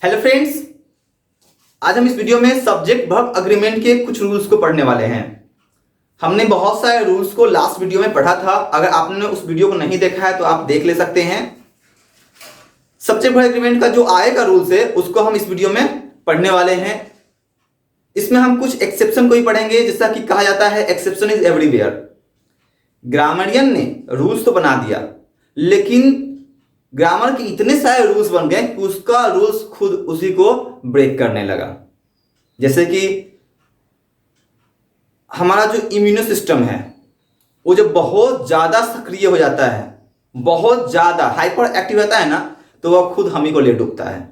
Hello friends, आज हम इस वीडियो में सब्जेक्ट वर्ब अग्रीमेंट के कुछ रूल्स को पढ़ने वाले हैं। हमने बहुत सारे रूल्स को लास्ट वीडियो में पढ़ा था। अगर आपने उस वीडियो को नहीं देखा है तो आप देख ले सकते हैं। सब्जेक्ट वर्ब अग्रीमेंट का जो आएगा रूल्स है उसको हम इस वीडियो में पढ़ने वाले हैं। इसमें हम कुछ एक्सेप्शन को ही पढ़ेंगे, जैसा कि कहा जाता है एक्सेप्शन इज एवरीवेयर। ग्रामरियन ने रूल्स तो बना दिया, लेकिन ग्रामर के इतने सारे रूल्स बन गए कि उसका रूल्स खुद उसी को ब्रेक करने लगा। जैसे कि हमारा जो इम्यूनो सिस्टम है वो जब बहुत ज्यादा सक्रिय हो जाता है, बहुत ज्यादा हाइपर एक्टिव रहता है ना, तो वह खुद हम ही को ले डूबता है,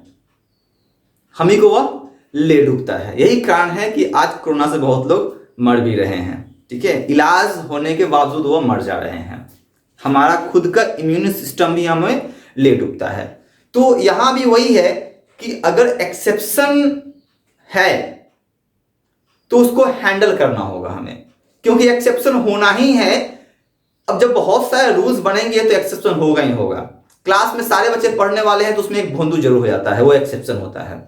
हम ही को वह ले डूबता है। यही कारण है कि आज कोरोना से बहुत लोग मर भी रहे हैं। ठीक है, इलाज होने के बावजूद वह मर जा रहे हैं। हमारा खुद का इम्यून सिस्टम भी हमें ले डूबता है। तो यहां भी वही है कि अगर एक्सेप्शन है तो उसको हैंडल करना होगा हमें, क्योंकि एक्सेप्शन होना ही है। अब जब बहुत सारे रूल्स बनेंगे तो एक्सेप्शन होगा ही होगा। क्लास में सारे बच्चे पढ़ने वाले हैं तो उसमें एक भोंदू जरूर हो जाता है, वो एक्सेप्शन होता है।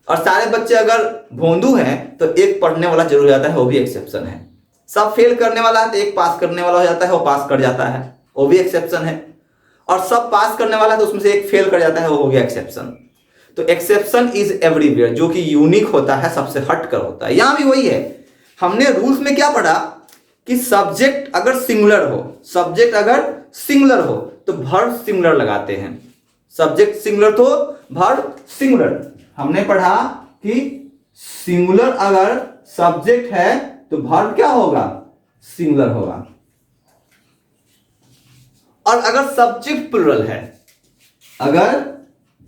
और सारे बच्चे अगर भोंदू हैं तो एक पढ़ने वाला जरूर हो जाता है, वो भी एक्सेप्शन है। सब फेल करने वाला है तो एक पास करने वाला हो जाता है, वो पास कर जाता है, वो भी एक्सेप्शन है। और सब पास करने वाला है तो उसमें से एक फेल कर जाता है, वो हो गया एक्सेप्शन। तो एक्सेप्शन इज एवरीवेयर, जो कि यूनिक होता है, सबसे हट कर होता है। यहां भी वही है। हमने रूल्स में क्या पढ़ा कि सब्जेक्ट अगर सिंगुलर हो, सब्जेक्ट अगर सिंगुलर हो तो वर्ब सिंगुलर लगाते हैं। सब्जेक्ट सिंगुलर तो वर्ब सिंगुलर। हमने पढ़ा कि सिंगुलर अगर सब्जेक्ट है तो वर्ब क्या होगा? सिंगुलर होगा। और अगर सब्जेक्ट प्लुरल है, अगर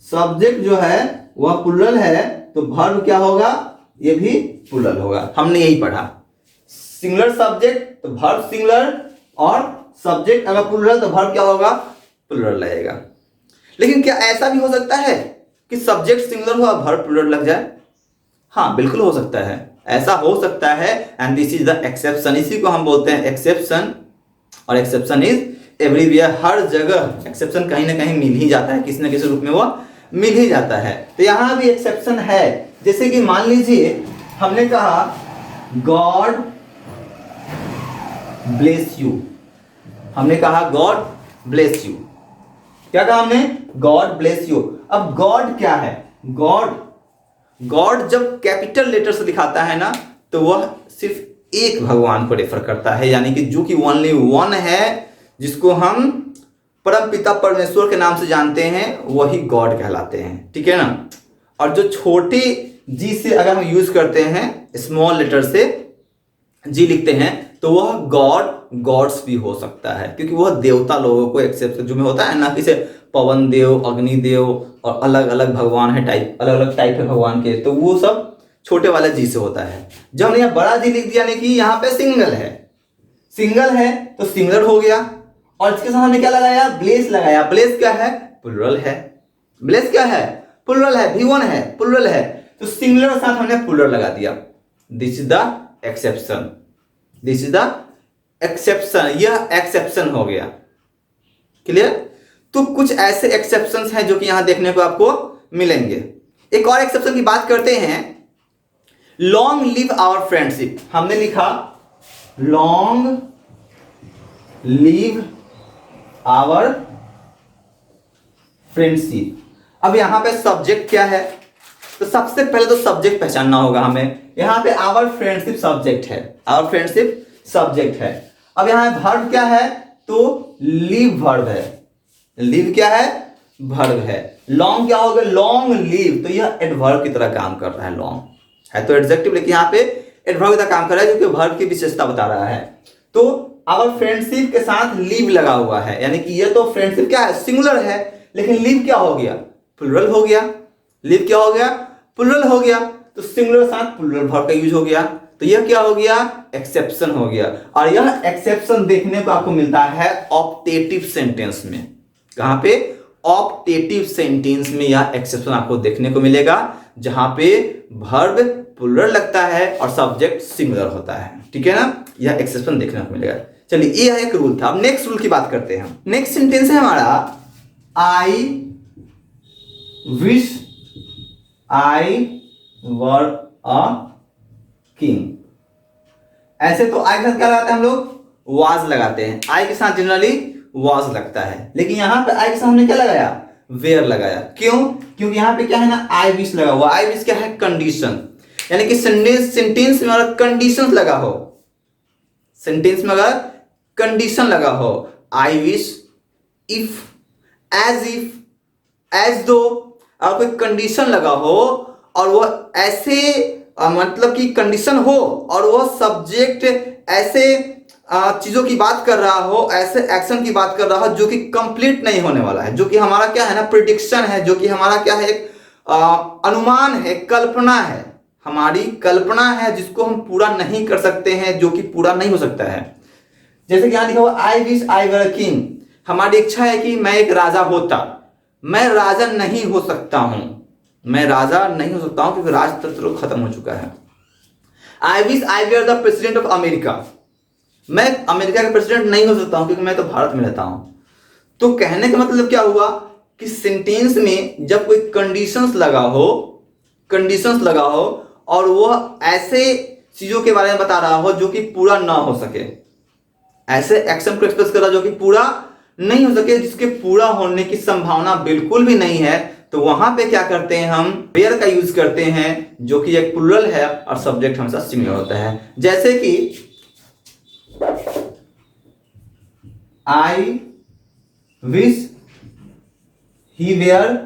सब्जेक्ट जो है वह प्लुरल है तो वर्ब क्या होगा? ये भी प्लुरल होगा। हमने यही पढ़ा, सिंगुलर सब्जेक्ट तो वर्ब सिंगुलर, और सब्जेक्ट अगर प्लुरल तो वर्ब क्या होगा? प्लुरल रहेगा। लेकिन क्या ऐसा भी हो सकता है कि सब्जेक्ट सिंगुलर हो और वर्ब प्लुरल लग जाए? हाँ, बिल्कुल हो सकता है, ऐसा हो सकता है। And this is the exception. इसी को हम बोलते हैं एक्सेप्शन। और एक्सेप्शन इज एवरीवेयर। हर जगह एक्सेप्शन कहीं ना कहीं मिल ही जाता है, किसी न किसी रूप में वो मिल ही जाता है। तो यहां भी एक्सेप्शन है। जैसे कि मान लीजिए हमने कहा गॉड ब्लेस यू। हमने कहा गॉड ब्लेस यू। क्या कहा हमने? God bless you. अब गॉड क्या है? गॉड जब कैपिटल लेटर से दिखाता है ना, तो वह सिर्फ एक भगवान को रेफर करता है, यानी कि जो कि ओनली वन है, जिसको हम परम पिता परमेश्वर के नाम से जानते हैं, वही गॉड कहलाते हैं। ठीक है ना। और जो छोटे जी से अगर हम यूज करते हैं, स्मॉल लेटर से जी लिखते हैं, तो वह गॉड्स भी हो सकता है, क्योंकि वह देवता लोगों को एक्सेप्ट जो में होता है ना, जैसे पवन देव, अग्नि देव, और अलग अलग भगवान है, टाइप अलग अलग टाइप है भगवान के, तो वो सब छोटे वाले जी से होता है। जब हमने यहाँ बड़ा जी लिख दिया, यानी कि यहाँ पे सिंगल है तो सिंगलर हो गया। और इसके साथ हमने क्या लगाया? ब्लेस लगाया। ब्लेस क्या है? प्लुरल है। ब्लेस क्या है? प्लुरल है, भी वन है, प्लुरल है, तो सिंगुलर के साथ हमने प्लुरल लगा दिया। This is the exception. This is the exception. यह एक्सेप्शन हो गया। क्लियर? तो कुछ ऐसे एक्सेप्शंस हैं जो कि यहां देखने को आपको मिलेंगे। एक और एक्सेप्शन की बात करते हैं। Long live our friendship. हमने लिखा लॉन्ग लिव आवर फ्रेंडशिप। अब यहां पे सब्जेक्ट क्या है? तो सबसे पहले तो सब्जेक्ट पहचानना होगा हमें। यहां पे आवर फ्रेंडशिप सब्जेक्ट है, आवर फ्रेंडशिप सब्जेक्ट है। अब यहां वर्ब क्या है? तो लिव वर्ब है। लिव क्या है? वर्ब है। लॉन्ग क्या होगा? लॉन्ग लिव, तो यह एडवर्ब की तरह काम कर रहा है। लॉन्ग है तो एडजेक्टिव, लेकिन यहां पे एडवर्ब की तरह काम कर रहा है, जो कि वर्ब की विशेषता बता रहा है। तो आवर फ्रेंडशिप के साथ लिव लगा हुआ है, यानी कि ये तो फ्रेंडशिप क्या है? सिंगुलर है, लेकिन लिव क्या हो गया? प्लुरल हो गया। लिव क्या हो गया? प्लुरल हो गया। तो सिंगुलर के साथ प्लुरल वर्ब का यूज हो गया, तो यह क्या हो गया? एक्सेप्शन हो गया। और यह एक्सेप्शन देखने को आपको मिलता है ऑप्टेटिव सेंटेंस में। कहां पे? ऑप्टेटिव सेंटेंस में यह एक्सेप्शन आपको देखने को मिलेगा, जहां पे वर्ब प्लुरल लगता है और सब्जेक्ट सिंगुलर होता है। ठीक है ना। यह एक्सेप्शन देखने को मिलेगा। चलिए, यह एक रूल था। अब नेक्स्ट रूल की बात करते हैं। नेक्स्ट सेंटेंस है हमारा आई wish I were a king. ऐसे तो आई के साथ क्या लगाते हैं हम लोग? वाज लगाते हैं। आई के साथ जनरली वाज लगता है, लेकिन यहां पे आई के साथ हमने क्या लगाया? वेयर लगाया। क्यों? क्योंकि यहां पे क्या है ना, आई विश लगा हुआ। आई विश क्या है? कंडीशन, यानी कि सेंटेंस में अगर कंडीशन लगा हो, सेंटेंस में अगर कंडीशन लगा हो, आई विश, इफ, एज दो, अगर कोई कंडीशन लगा हो और वो ऐसे मतलब कि कंडीशन हो और वो सब्जेक्ट ऐसे चीजों की बात कर रहा हो, ऐसे एक्शन की बात कर रहा हो जो कि कंप्लीट नहीं होने वाला है, जो कि हमारा क्या है ना, प्रिडिक्शन है, जो कि हमारा क्या है, एक अनुमान है, कल्पना है, हमारी कल्पना है, जिसको हम पूरा नहीं कर सकते हैं, जो कि पूरा नहीं हो सकता है। जैसे कि यहां लिखा हुआ आई विश आई वर किंग, हमारी इच्छा है कि मैं एक राजा होता। मैं राजा नहीं हो सकता हूं, मैं राजा नहीं हो सकता हूं क्योंकि राजतंत्र खत्म हो चुका है। I wish I were the president of America, मैं अमेरिका का प्रेसिडेंट नहीं हो सकता हूं क्योंकि मैं तो भारत में रहता हूं। तो कहने का मतलब क्या हुआ कि सेंटेंस में जब कोई कंडीशंस लगा हो, कंडीशंस लगा हो और वह ऐसे चीजों के बारे में बता रहा हो जो कि पूरा ना हो सके, ऐसे एक्शन को एक्सप्रेस कर रहा जो कि पूरा नहीं हो सके, जिसके पूरा होने की संभावना बिल्कुल भी नहीं है, तो वहां पे क्या करते हैं, हम वेयर का यूज करते हैं, जो कि एक प्लूरल है और सब्जेक्ट हमेशा सिंगुलर होता है। जैसे कि I wish he were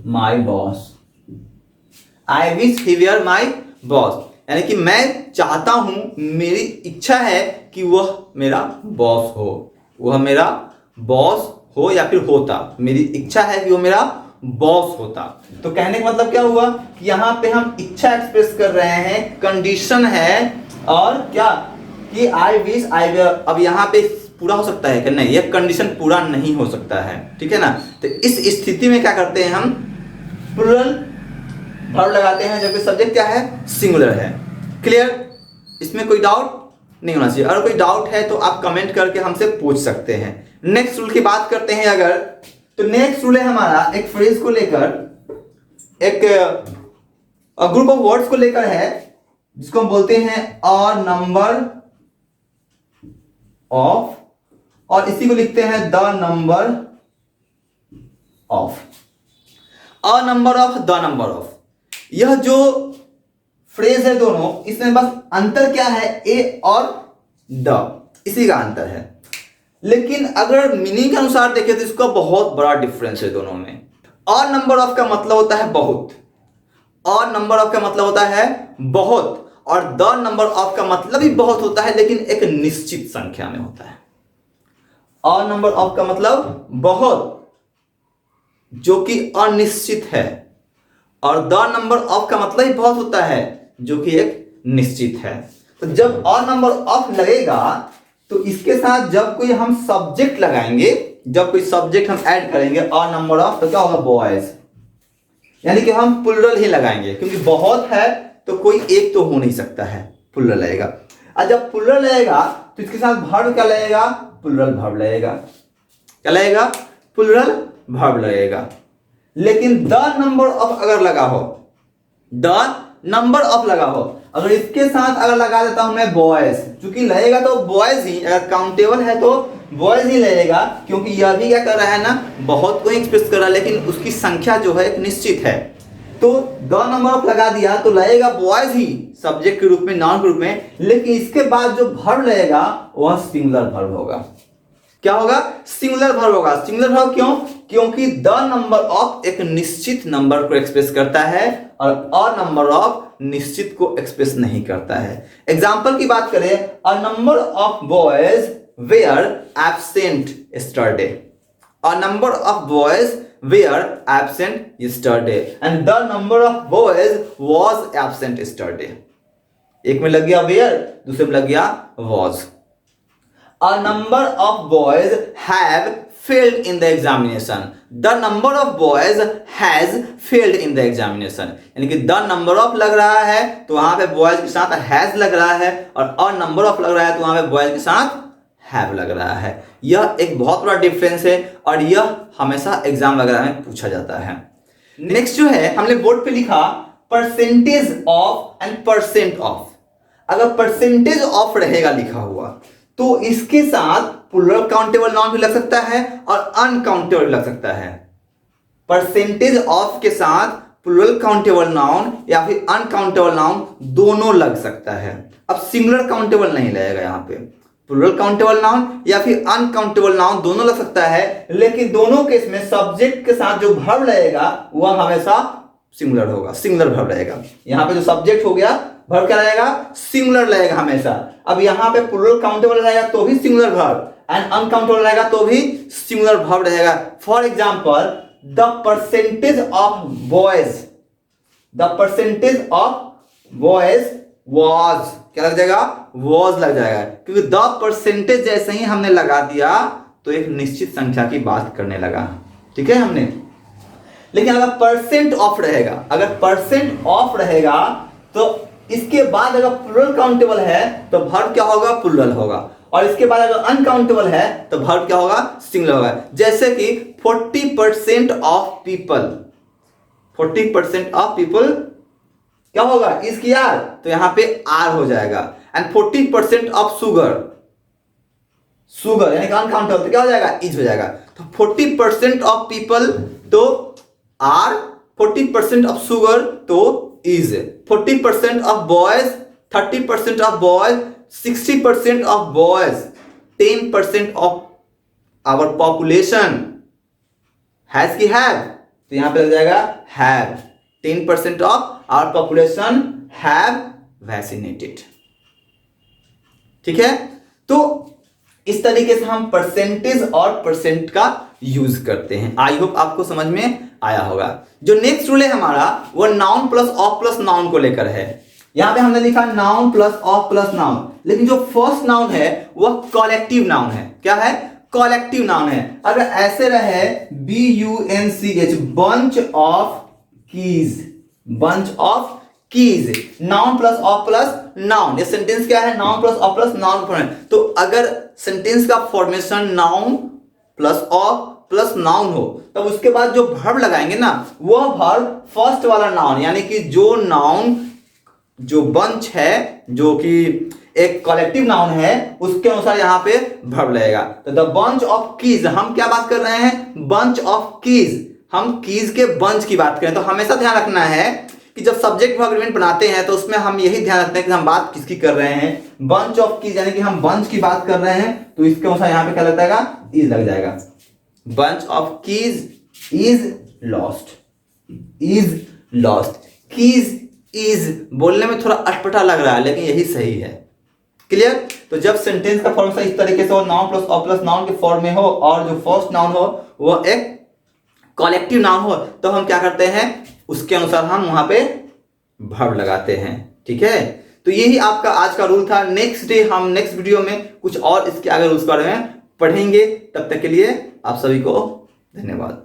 my boss, I wish he were my boss, यानी कि मैं चाहता हूं, मेरी इच्छा है कि वह मेरा बॉस हो, वह मेरा बॉस हो या फिर होता, मेरी इच्छा है कि वो मेरा बॉस होता। तो कहने का मतलब क्या हुआ कि यहां पे हम इच्छा एक्सप्रेस कर रहे हैं, कंडीशन है, और क्या कि आई विश आई वेयर, अब यहां पे पूरा हो सकता है कि नहीं, यह कंडीशन पूरा नहीं हो सकता है, ठीक है ना। तो इस स्थिति में क्या करते हैं, हम प्लूरल वर्ब लगाते हैं जबकि सब्जेक्ट क्या है, सिंगुलर है। क्लियर? इसमें कोई डाउट नहीं होना चाहिए। अगर कोई डाउट है तो आप कमेंट करके हमसे पूछ सकते हैं। नेक्स्ट रूल की बात करते हैं अगर, तो नेक्स्ट रूल है हमारा एक फ्रेज को लेकर, एक ग्रुप ऑफ वर्ड्स को लेकर है, जिसको हम बोलते हैं अ नंबर ऑफ, और इसी को लिखते हैं the number of. A number of, the number of, यह जो फ्रेज है दोनों, इसमें बस अंतर क्या है, ए और द, इसी का अंतर है। लेकिन अगर मीनिंग के अनुसार देखें तो इसका बहुत बड़ा डिफरेंस है दोनों में। और नंबर ऑफ का मतलब होता है बहुत, और नंबर ऑफ का मतलब होता है बहुत, और द नंबर ऑफ का मतलब भी बहुत होता है लेकिन एक निश्चित संख्या में होता है। और नंबर ऑफ का मतलब बहुत, जो कि अनिश्चित है, और द नंबर ऑफ का मतलब ही बहुत होता है, जो कि एक निश्चित है। तो जब अ नंबर ऑफ लगेगा तो इसके साथ जब कोई हम सब्जेक्ट लगाएंगे, जब कोई सब्जेक्ट हम ऐड करेंगे अ नंबर ऑफ, तो क्या होगा, बॉयज, यानी कि हम प्लूरल ही लगाएंगे, क्योंकि बहुत है तो कोई एक तो हो नहीं सकता है, प्लूरल लगेगा। और जब प्लूरल लगेगा तो इसके साथ वर्ब क्या लगेगा, प्लूरल वर्ब लगेगा। क्या लगेगा, प्लूरल वर्ब लगेगा। लेकिन द नंबर ऑफ अगर लगा हो, द नंबर ऑफ लगा हो, अगर इसके साथ अगर लगा देता हूं मैं बॉयज, चूंकि लगेगा तो बॉयज ही, अगर काउंटेबल है तो बॉयज ही लगेगा, क्योंकि यह भी क्या कर रहा है ना, बहुत को एक्सप्रेस कर रहा है, लेकिन उसकी संख्या जो है एक निश्चित है। तो द नंबर ऑफ लगा दिया तो लगेगा बॉयज ही सब्जेक्ट के रूप में, नाउन के रूप में, लेकिन इसके बाद जो वर्ब लगेगा वह सिंगुलर वर्ब होगा। क्या होगा, सिंगुलर वर्ब होगा। सिंगुलर वर्ब क्यों, क्योंकि द नंबर ऑफ एक निश्चित नंबर को एक्सप्रेस करता है और अ नंबर ऑफ निश्चित को एक्सप्रेस नहीं करता है। एग्जांपल की बात करें, a number of boys were absent yesterday, a number of boys were absent yesterday, and the number of boys was absent yesterday. एक में लग गया वेयर, दूसरे में लग गया was. A number of boys have failed in the examination. The number of boys has failed in the examination. यानी कि the number of लग रहा है तो वहां पे boys के साथ has लग रहा है, और a number of लग रहा है तो वहां पे boys के साथ have लग रहा है। यह एक बहुत बड़ा डिफरेंस है और यह हमेशा एग्जाम वगैरह में पूछा जाता है। नेक्स्ट जो है हमने बोर्ड पे लिखा percentage of and percent of. अगर परसेंटेज ऑफ रहेगा लिखा हुआ तो इसके साथ प्लूरल काउंटेबल नाउन भी लग सकता है और अनकाउंटेबल लग सकता है। परसेंटेज ऑफ के साथ प्लूरल काउंटेबल नाउन या फिर अनकाउंटेबल नाउन दोनों लग सकता है। अब सिंगुलर काउंटेबल नहीं लगेगा, यहाँ पे प्लूरल काउंटेबल नाउन या फिर अनकाउंटेबल नाउन दोनों लग सकता है, लेकिन दोनों केस में सब्जेक्ट के साथ जो वर्ब लगेगा वह हमेशा सिंगुलर होगा, सिंगुलर वर्ब रहेगा। यहाँ पे जो सब्जेक्ट हो गया वर्ब क्या रहेगा, सिंगुलर रहेगा हमेशा। अब यहाँ पे प्लूरल काउंटेबल रहेगा तो भी सिंगुलर वर्ब एंड अनकाउंटेबल रहेगा तो भी सिंगुलर वर्ब रहेगा। For example the percentage of boys, the percentage of boys was, क्या लग जाएगा, वाज लग जाएगा, क्योंकि द परसेंटेज जैसे ही हमने लगा दिया तो एक निश्चित संख्या की बात करने लगा, ठीक है हमने। लेकिन अगर परसेंट ऑफ रहेगा, अगर परसेंट ऑफ रहेगा तो इसके बाद अगर प्लूरल काउंटेबल है तो वर्ब क्या होगा, प्लूरल होगा, और इसके बाद अगर अनकाउंटेबल है तो वर्ब क्या होगा, सिंगुलर होगा। जैसे कि 40% ऑफ पीपल, 40% ऑफ पीपल क्या होगा, इसकी आर, तो यहां पे आर हो जाएगा। एंड 40% ऑफ शुगर, शुगर यानी कि अनकाउंटेबल तो क्या हो जाएगा, इज हो जाएगा। तो 40% ऑफ पीपल तो आर, 40% ऑफ शुगर तो is, 40% of boys, 30% of boys, 60% of boys, 10% of our population has की हैव, तो यहां पे लग जाएगा have, 10% of our population have vaccinated, ठीक है। तो इस तरीके से हम परसेंटेज और परसेंट का यूज करते हैं। आई होप आपको समझ में आया होगा। जो नेक्स्ट रूल है हमारा वो noun plus of plus noun को लेकर है। यहां पे हमने लिखा noun plus of plus noun, लेकिन जो फर्स्ट नाउन है वह कॉलेक्टिव नाउन है। क्या है, कॉलेक्टिव नाउन है। अगर ऐसे रहे BUNCH, bunch of keys, bunch of keys, noun plus of plus noun, ये सेंटेंस क्या है, noun plus of plus noun. तो अगर सेंटेंस का formation noun plus of plus noun हो तब उसके बाद जो वर्ब लगाएंगे ना वह वर्ब फर्स्ट वाला नाउन, यानी कि जो नाउन, जो बंच है, जो कि एक कलेक्टिव नाउन है, उसके अनुसार यहां पे वर्ब लगेगा। तो द बंच ऑफ कीज, हम क्या बात कर रहे हैं, बंच ऑफ कीज, हम कीज के बंच की बात करें। तो हमेशा ध्यान रखना है कि जब सब्जेक्ट वर्ब एग्रीमेंट बनाते हैं तो उसमें हम यही ध्यान रखते हैं कि हम बात किसकी कर रहे हैं, बंच ऑफ कीज, यानी कि हम बंच की बात कर रहे हैं, तो इसके अनुसार यहां पे क्या लगता है, इज लग जाएगा। Bunch of keys is lost, is lost, keys is बोलने में थोड़ा अटपटा लग रहा है लेकिन यही सही है। क्लियर। तो जब सेंटेंस का फॉर्म इस तरीके से हो, noun plus of plus noun के फॉर्म में हो और जो फर्स्ट नाउन हो वो एक कलेक्टिव नाउन हो, तो हम क्या करते हैं, उसके अनुसार हम वहां पे वर्ब लगाते हैं, ठीक है। तो यही आपका आज का रूल था। नेक्स्ट डे हम नेक्स्ट वीडियो में कुछ और इसके आगे रूल्स के बारे में पढ़ेंगे। तब तक के लिए आप सभी को धन्यवाद।